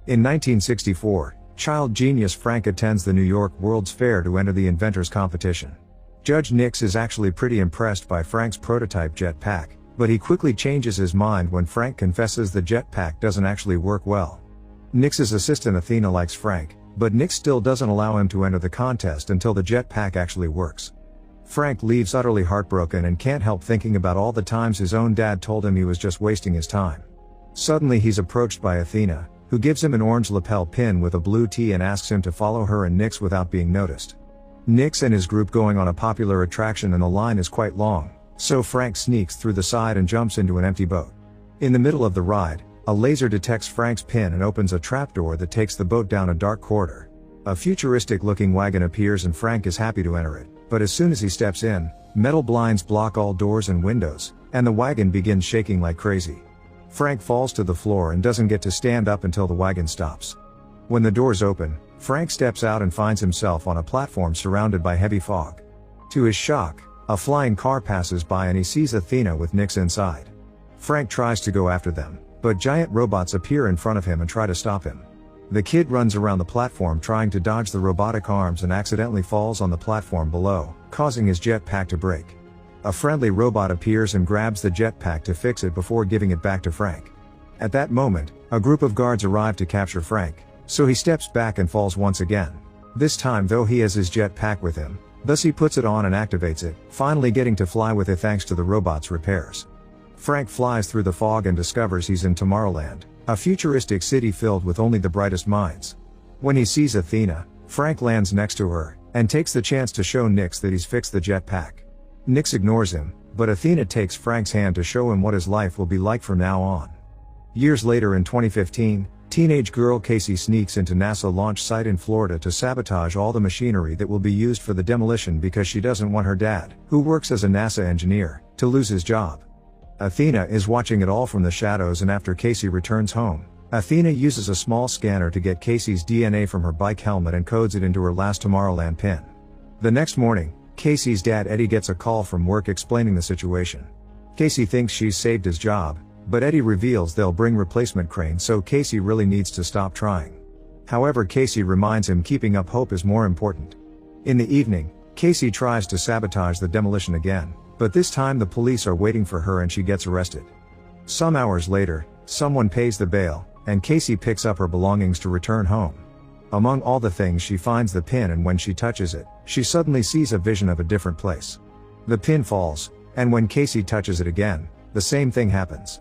In 1964, child genius Frank attends the New York World's Fair to enter the inventors competition. Judge Nix is actually pretty impressed by Frank's prototype jetpack, but he quickly changes his mind when Frank confesses the jetpack doesn't actually work well. Nix's assistant Athena likes Frank, but Nix still doesn't allow him to enter the contest until the jetpack actually works. Frank leaves utterly heartbroken and can't help thinking about all the times his own dad told him he was just wasting his time. Suddenly he's approached by Athena, who gives him an orange lapel pin with a blue T and asks him to follow her and Nix without being noticed. Nix and his group going on a popular attraction and the line is quite long, so Frank sneaks through the side and jumps into an empty boat. In the middle of the ride, a laser detects Frank's pin and opens a trapdoor that takes the boat down a dark corridor. A futuristic-looking wagon appears and Frank is happy to enter it, but as soon as he steps in, metal blinds block all doors and windows, and the wagon begins shaking like crazy. Frank falls to the floor and doesn't get to stand up until the wagon stops. When the doors open, Frank steps out and finds himself on a platform surrounded by heavy fog. To his shock, a flying car passes by and he sees Athena with Nix inside. Frank tries to go after them, but giant robots appear in front of him and try to stop him. The kid runs around the platform trying to dodge the robotic arms and accidentally falls on the platform below, causing his jetpack to break. A friendly robot appears and grabs the jetpack to fix it before giving it back to Frank. At that moment, a group of guards arrive to capture Frank, so he steps back and falls once again. This time though he has his jetpack with him, thus he puts it on and activates it, finally getting to fly with it thanks to the robot's repairs. Frank flies through the fog and discovers he's in Tomorrowland, a futuristic city filled with only the brightest minds. When he sees Athena, Frank lands next to her, and takes the chance to show Nix that he's fixed the jetpack. Nix ignores him, but Athena takes Frank's hand to show him what his life will be like from now on. Years later in 2015, teenage girl Casey sneaks into NASA launch site in Florida to sabotage all the machinery that will be used for the demolition because she doesn't want her dad, who works as a NASA engineer, to lose his job. Athena is watching it all from the shadows, and after Casey returns home, Athena uses a small scanner to get Casey's DNA from her bike helmet and codes it into her last Tomorrowland pin. The next morning, Casey's dad Eddie gets a call from work explaining the situation. Casey thinks she's saved his job, but Eddie reveals they'll bring replacement cranes, so Casey really needs to stop trying. However, Casey reminds him keeping up hope is more important. In the evening, Casey tries to sabotage the demolition again, but this time the police are waiting for her and she gets arrested. Some hours later, someone pays the bail, and Casey picks up her belongings to return home. Among all the things she finds the pin, and when she touches it, she suddenly sees a vision of a different place. The pin falls, and when Casey touches it again, the same thing happens.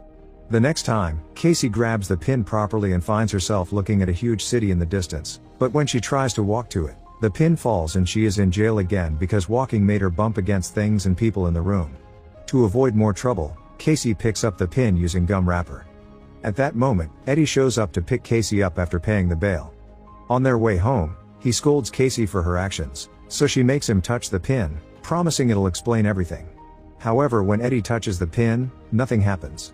The next time, Casey grabs the pin properly and finds herself looking at a huge city in the distance, but when she tries to walk to it, the pin falls and she is in jail again because walking made her bump against things and people in the room. To avoid more trouble, Casey picks up the pin using gum wrapper. At that moment, Eddie shows up to pick Casey up after paying the bail. On their way home, he scolds Casey for her actions, so she makes him touch the pin, promising it'll explain everything. However, when Eddie touches the pin, nothing happens.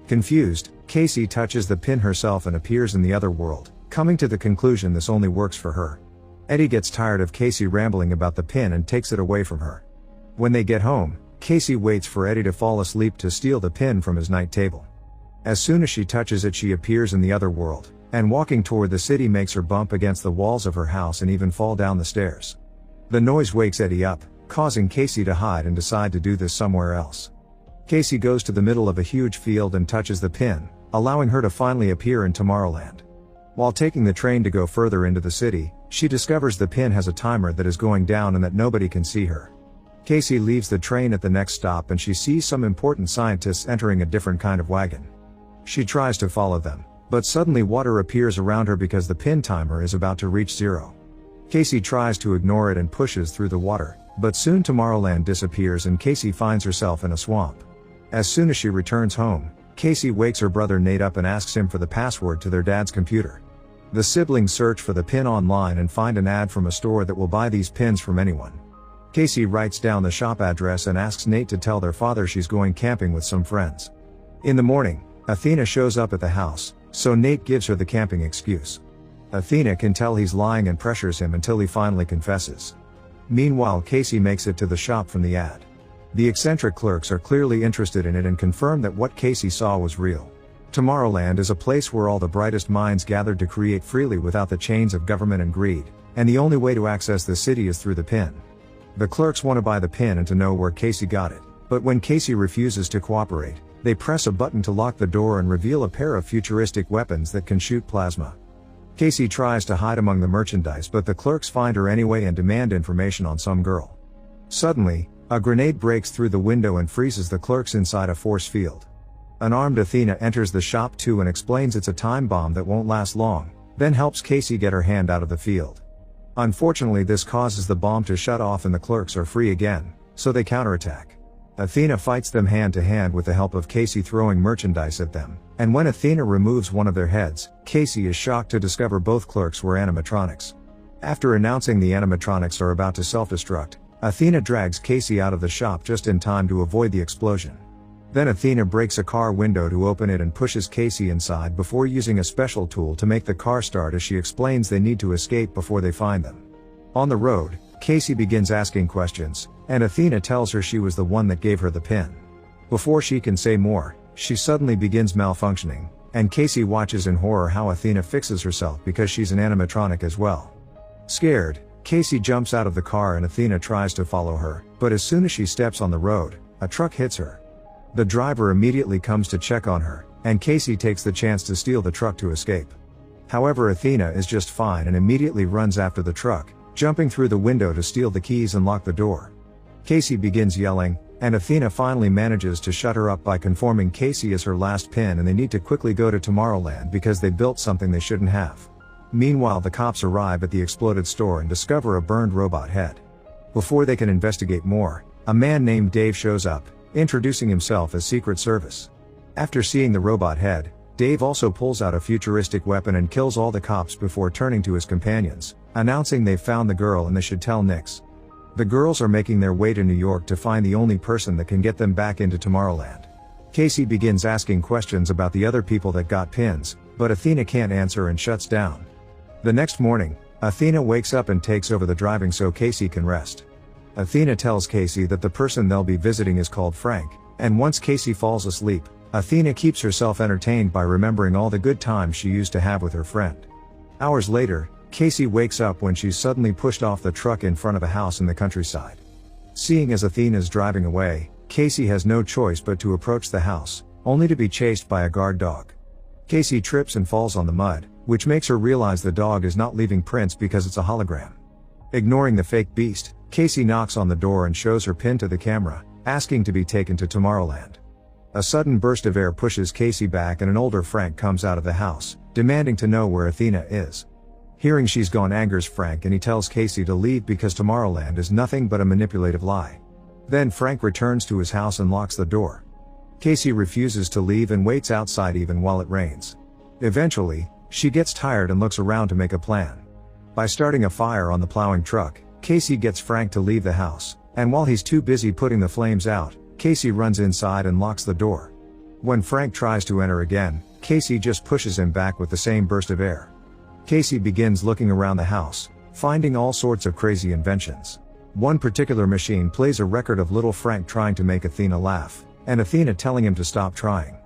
Confused, Casey touches the pin herself and appears in the other world, coming to the conclusion this only works for her. Eddie gets tired of Casey rambling about the pin and takes it away from her. When they get home, Casey waits for Eddie to fall asleep to steal the pin from his night table. As soon as she touches it, she appears in the other world, and walking toward the city makes her bump against the walls of her house and even fall down the stairs. The noise wakes Eddie up, causing Casey to hide and decide to do this somewhere else. Casey goes to the middle of a huge field and touches the pin, allowing her to finally appear in Tomorrowland. While taking the train to go further into the city, she discovers the pin has a timer that is going down and that nobody can see her. Casey leaves the train at the next stop and she sees some important scientists entering a different kind of wagon. She tries to follow them, but suddenly water appears around her because the pin timer is about to reach 0. Casey tries to ignore it and pushes through the water, but soon Tomorrowland disappears and Casey finds herself in a swamp. As soon as she returns home, Casey wakes her brother Nate up and asks him for the password to their dad's computer. The siblings search for the pin online and find an ad from a store that will buy these pins from anyone. Casey writes down the shop address and asks Nate to tell their father she's going camping with some friends. In the morning, Athena shows up at the house, so Nate gives her the camping excuse. Athena can tell he's lying and pressures him until he finally confesses. Meanwhile, Casey makes it to the shop from the ad. The eccentric clerks are clearly interested in it and confirm that what Casey saw was real. Tomorrowland is a place where all the brightest minds gathered to create freely without the chains of government and greed, and the only way to access the city is through the pin. The clerks want to buy the pin and to know where Casey got it, but when Casey refuses to cooperate, they press a button to lock the door and reveal a pair of futuristic weapons that can shoot plasma. Casey tries to hide among the merchandise, but the clerks find her anyway and demand information on some girl. Suddenly, a grenade breaks through the window and freezes the clerks inside a force field. An armed Athena enters the shop too and explains it's a time bomb that won't last long, then helps Casey get her hand out of the field. Unfortunately, this causes the bomb to shut off and the clerks are free again, so they counterattack. Athena fights them hand to hand with the help of Casey throwing merchandise at them, and when Athena removes one of their heads, Casey is shocked to discover both clerks were animatronics. After announcing the animatronics are about to self-destruct, Athena drags Casey out of the shop just in time to avoid the explosion. Then Athena breaks a car window to open it and pushes Casey inside before using a special tool to make the car start as she explains they need to escape before they find them. On the road, Casey begins asking questions, and Athena tells her she was the one that gave her the pin. Before she can say more, she suddenly begins malfunctioning, and Casey watches in horror how Athena fixes herself because she's an animatronic as well. Scared, Casey jumps out of the car and Athena tries to follow her, but as soon as she steps on the road, a truck hits her. The driver immediately comes to check on her, and Casey takes the chance to steal the truck to escape. However, Athena is just fine and immediately runs after the truck, jumping through the window to steal the keys and lock the door. Casey begins yelling, and Athena finally manages to shut her up by conforming Casey as her last pin, and they need to quickly go to Tomorrowland because they built something they shouldn't have. Meanwhile, the cops arrive at the exploded store and discover a burned robot head. Before they can investigate more, a man named Dave shows up, introducing himself as Secret Service. After seeing the robot head, Dave also pulls out a futuristic weapon and kills all the cops before turning to his companions, announcing they've found the girl and they should tell Nix. The girls are making their way to New York to find the only person that can get them back into Tomorrowland. Casey begins asking questions about the other people that got pins, but Athena can't answer and shuts down. The next morning, Athena wakes up and takes over the driving so Casey can rest. Athena tells Casey that the person they'll be visiting is called Frank, and once Casey falls asleep, Athena keeps herself entertained by remembering all the good times she used to have with her friend. Hours later, Casey wakes up when she's suddenly pushed off the truck in front of a house in the countryside. Seeing as Athena's driving away, Casey has no choice but to approach the house, only to be chased by a guard dog. Casey trips and falls on the mud, which makes her realize the dog is not leaving prints because it's a hologram. Ignoring the fake beast, Casey knocks on the door and shows her pin to the camera, asking to be taken to Tomorrowland. A sudden burst of air pushes Casey back and an older Frank comes out of the house, demanding to know where Athena is. Hearing she's gone angers Frank and he tells Casey to leave because Tomorrowland is nothing but a manipulative lie. Then Frank returns to his house and locks the door. Casey refuses to leave and waits outside even while it rains. Eventually, she gets tired and looks around to make a plan. By starting a fire on the plowing truck, Casey gets Frank to leave the house, and while he's too busy putting the flames out, Casey runs inside and locks the door. When Frank tries to enter again, Casey just pushes him back with the same burst of air. Casey begins looking around the house, finding all sorts of crazy inventions. One particular machine plays a record of little Frank trying to make Athena laugh, and Athena telling him to stop trying.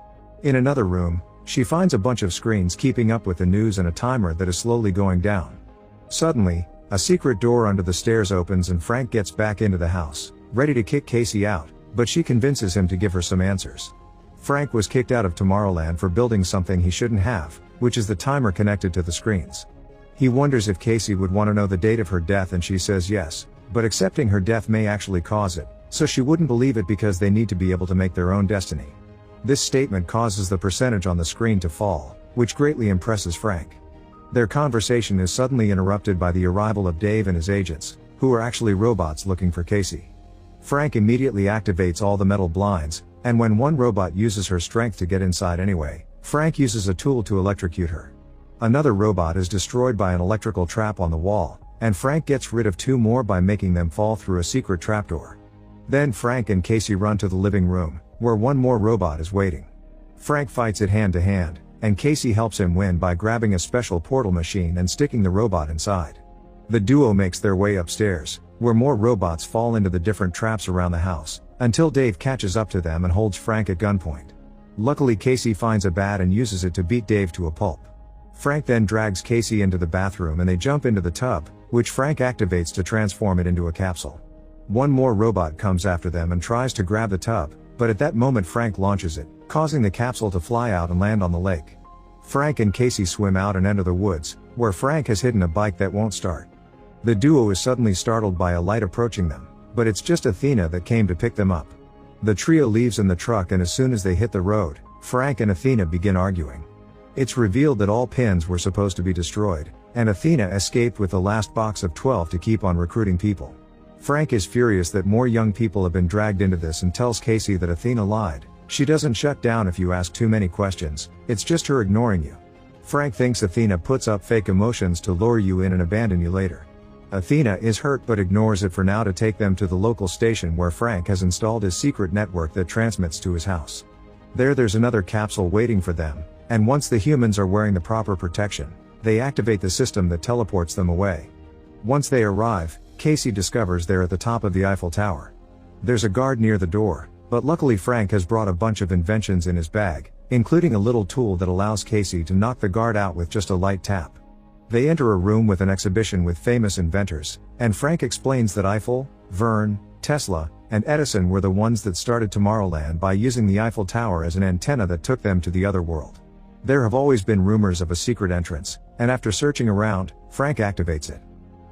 In another room, she finds a bunch of screens keeping up with the news and a timer that is slowly going down. Suddenly, a secret door under the stairs opens and Frank gets back into the house, ready to kick Casey out, but she convinces him to give her some answers. Frank was kicked out of Tomorrowland for building something he shouldn't have, which is the timer connected to the screens. He wonders if Casey would want to know the date of her death and she says yes, but accepting her death may actually cause it, so she wouldn't believe it because they need to be able to make their own destiny. This statement causes the percentage on the screen to fall, which greatly impresses Frank. Their conversation is suddenly interrupted by the arrival of Dave and his agents, who are actually robots looking for Casey. Frank immediately activates all the metal blinds, and when one robot uses her strength to get inside anyway, Frank uses a tool to electrocute her. Another robot is destroyed by an electrical trap on the wall, and Frank gets rid of two more by making them fall through a secret trapdoor. Then Frank and Casey run to the living room, where one more robot is waiting. Frank fights it hand to hand, and Casey helps him win by grabbing a special portal machine and sticking the robot inside. The duo makes their way upstairs, where more robots fall into the different traps around the house, until Dave catches up to them and holds Frank at gunpoint. Luckily Casey finds a bat and uses it to beat Dave to a pulp. Frank then drags Casey into the bathroom and they jump into the tub, which Frank activates to transform it into a capsule. One more robot comes after them and tries to grab the tub, but at that moment Frank launches it, causing the capsule to fly out and land on the lake. Frank and Casey swim out and enter the woods, where Frank has hidden a bike that won't start. The duo is suddenly startled by a light approaching them, but it's just Athena that came to pick them up. The trio leaves in the truck and as soon as they hit the road, Frank and Athena begin arguing. It's revealed that all pins were supposed to be destroyed, and Athena escaped with the last box of 12 to keep on recruiting people. Frank is furious that more young people have been dragged into this and tells Casey that Athena lied. She doesn't shut down if you ask too many questions, it's just her ignoring you. Frank thinks Athena puts up fake emotions to lure you in and abandon you later. Athena is hurt but ignores it for now to take them to the local station where Frank has installed his secret network that transmits to his house. There's another capsule waiting for them, and once the humans are wearing the proper protection, they activate the system that teleports them away. Once they arrive, Casey discovers they're at the top of the Eiffel Tower. There's a guard near the door, but luckily Frank has brought a bunch of inventions in his bag, including a little tool that allows Casey to knock the guard out with just a light tap. They enter a room with an exhibition with famous inventors, and Frank explains that Eiffel, Verne, Tesla, and Edison were the ones that started Tomorrowland by using the Eiffel Tower as an antenna that took them to the other world. There have always been rumors of a secret entrance, and after searching around, Frank activates it.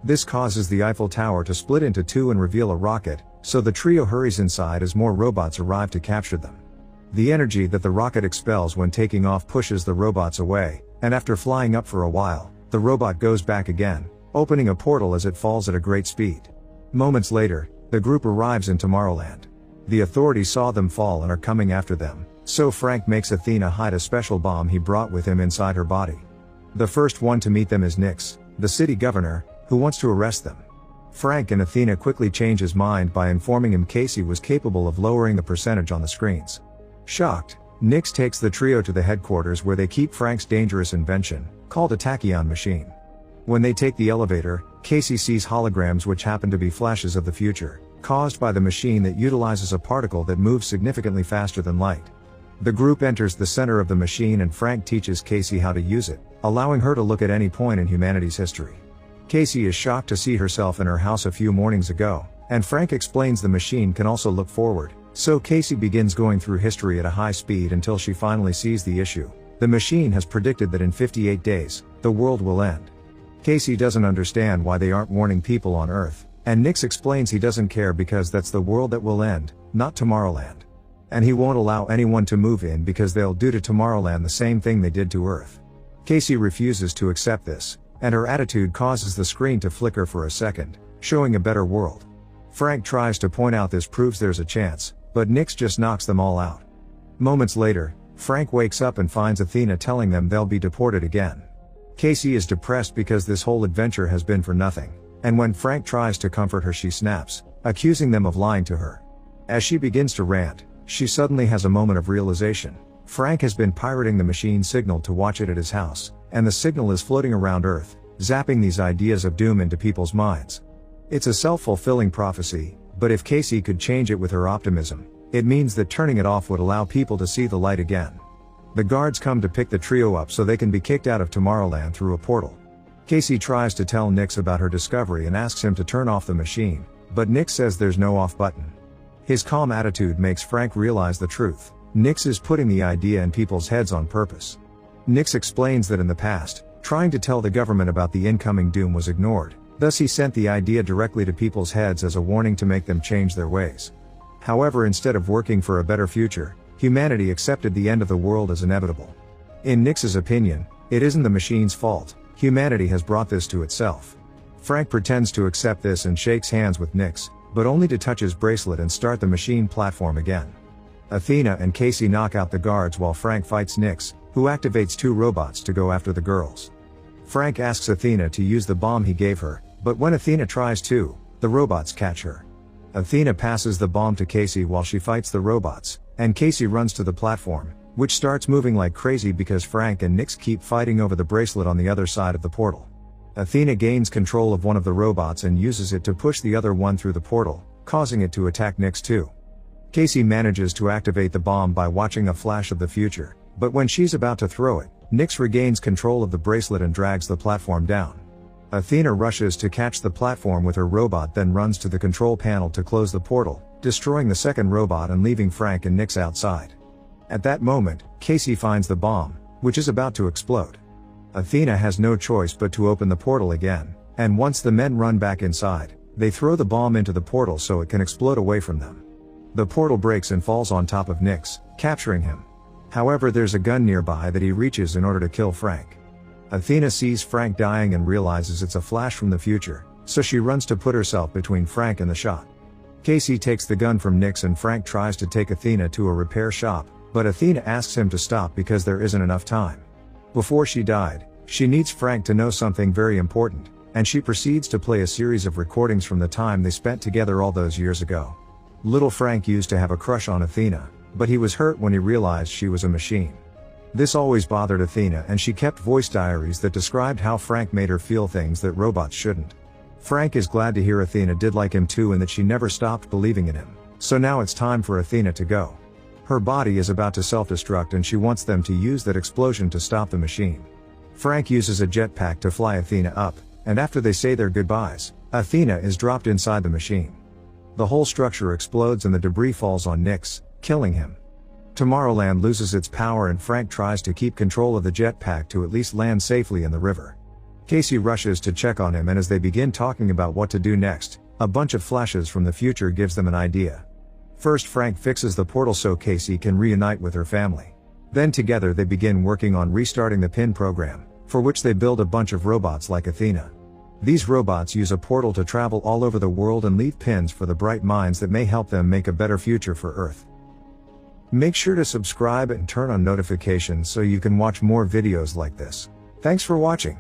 This causes the Eiffel Tower to split into two and reveal a rocket, so the trio hurries inside as more robots arrive to capture them. The energy that the rocket expels when taking off pushes the robots away, and after flying up for a while, the robot goes back again, opening a portal as it falls at a great speed. Moments later, the group arrives in Tomorrowland. The authorities saw them fall and are coming after them, so Frank makes Athena hide a special bomb he brought with him inside her body. The first one to meet them is Nix, the city governor, who wants to arrest them. Frank and Athena quickly change his mind by informing him Casey was capable of lowering the percentage on the screens. Shocked, Nix takes the trio to the headquarters where they keep Frank's dangerous invention, called a tachyon machine. When they take the elevator, Casey sees holograms which happen to be flashes of the future, caused by the machine that utilizes a particle that moves significantly faster than light. The group enters the center of the machine and Frank teaches Casey how to use it, allowing her to look at any point in humanity's history. Casey is shocked to see herself in her house a few mornings ago, and Frank explains the machine can also look forward, so Casey begins going through history at a high speed until she finally sees the issue. The machine has predicted that in 58 days, the world will end. Casey doesn't understand why they aren't warning people on Earth, and Nix explains he doesn't care because that's the world that will end, not Tomorrowland. And he won't allow anyone to move in because they'll do to Tomorrowland the same thing they did to Earth. Casey refuses to accept this, and her attitude causes the screen to flicker for a second, showing a better world. Frank tries to point out this proves there's a chance, but Nix just knocks them all out. Moments later, Frank wakes up and finds Athena telling them they'll be deported again. Casey is depressed because this whole adventure has been for nothing, and when Frank tries to comfort her she snaps, accusing them of lying to her. As she begins to rant, she suddenly has a moment of realization. Frank has been pirating the machine signal to watch it at his house, and the signal is floating around Earth, zapping these ideas of doom into people's minds. It's a self-fulfilling prophecy, but if Casey could change it with her optimism, it means that turning it off would allow people to see the light again. The guards come to pick the trio up so they can be kicked out of Tomorrowland through a portal. Casey tries to tell Nix about her discovery and asks him to turn off the machine, but Nix says there's no off button. His calm attitude makes Frank realize the truth. Nix is putting the idea in people's heads on purpose. Nix explains that in the past, trying to tell the government about the incoming doom was ignored, thus he sent the idea directly to people's heads as a warning to make them change their ways. However, instead of working for a better future, humanity accepted the end of the world as inevitable. In Nix's opinion, it isn't the machine's fault, humanity has brought this to itself. Frank pretends to accept this and shakes hands with Nix, but only to touch his bracelet and start the machine platform again. Athena and Casey knock out the guards while Frank fights Nix, who activates two robots to go after the girls. Frank asks Athena to use the bomb he gave her, but when Athena tries to, the robots catch her. Athena passes the bomb to Casey while she fights the robots, and Casey runs to the platform, which starts moving like crazy because Frank and Nix keep fighting over the bracelet on the other side of the portal. Athena gains control of one of the robots and uses it to push the other one through the portal, causing it to attack Nix too. Casey manages to activate the bomb by watching a flash of the future, but when she's about to throw it, Nyx regains control of the bracelet and drags the platform down. Athena rushes to catch the platform with her robot, then runs to the control panel to close the portal, destroying the second robot and leaving Frank and Nyx outside. At that moment, Casey finds the bomb, which is about to explode. Athena has no choice but to open the portal again, and once the men run back inside, they throw the bomb into the portal so it can explode away from them. The portal breaks and falls on top of Nyx, capturing him. However, there's a gun nearby that he reaches in order to kill Frank. Athena sees Frank dying and realizes it's a flash from the future, so she runs to put herself between Frank and the shot. Casey takes the gun from Nyx and Frank tries to take Athena to a repair shop, but Athena asks him to stop because there isn't enough time. Before she died, she needs Frank to know something very important, and she proceeds to play a series of recordings from the time they spent together all those years ago. Little Frank used to have a crush on Athena, but he was hurt when he realized she was a machine. This always bothered Athena, and she kept voice diaries that described how Frank made her feel things that robots shouldn't. Frank is glad to hear Athena did like him too and that she never stopped believing in him, so now it's time for Athena to go. Her body is about to self-destruct and she wants them to use that explosion to stop the machine. Frank uses a jetpack to fly Athena up, and after they say their goodbyes, Athena is dropped inside the machine. The whole structure explodes and the debris falls on Nyx, killing him. Tomorrowland loses its power and Frank tries to keep control of the jetpack to at least land safely in the river. Casey rushes to check on him, and as they begin talking about what to do next, a bunch of flashes from the future gives them an idea. First, Frank fixes the portal so Casey can reunite with her family. Then together they begin working on restarting the PIN program, for which they build a bunch of robots like Athena. These robots use a portal to travel all over the world and leave pins for the bright minds that may help them make a better future for Earth. Make sure to subscribe and turn on notifications so you can watch more videos like this. Thanks for watching.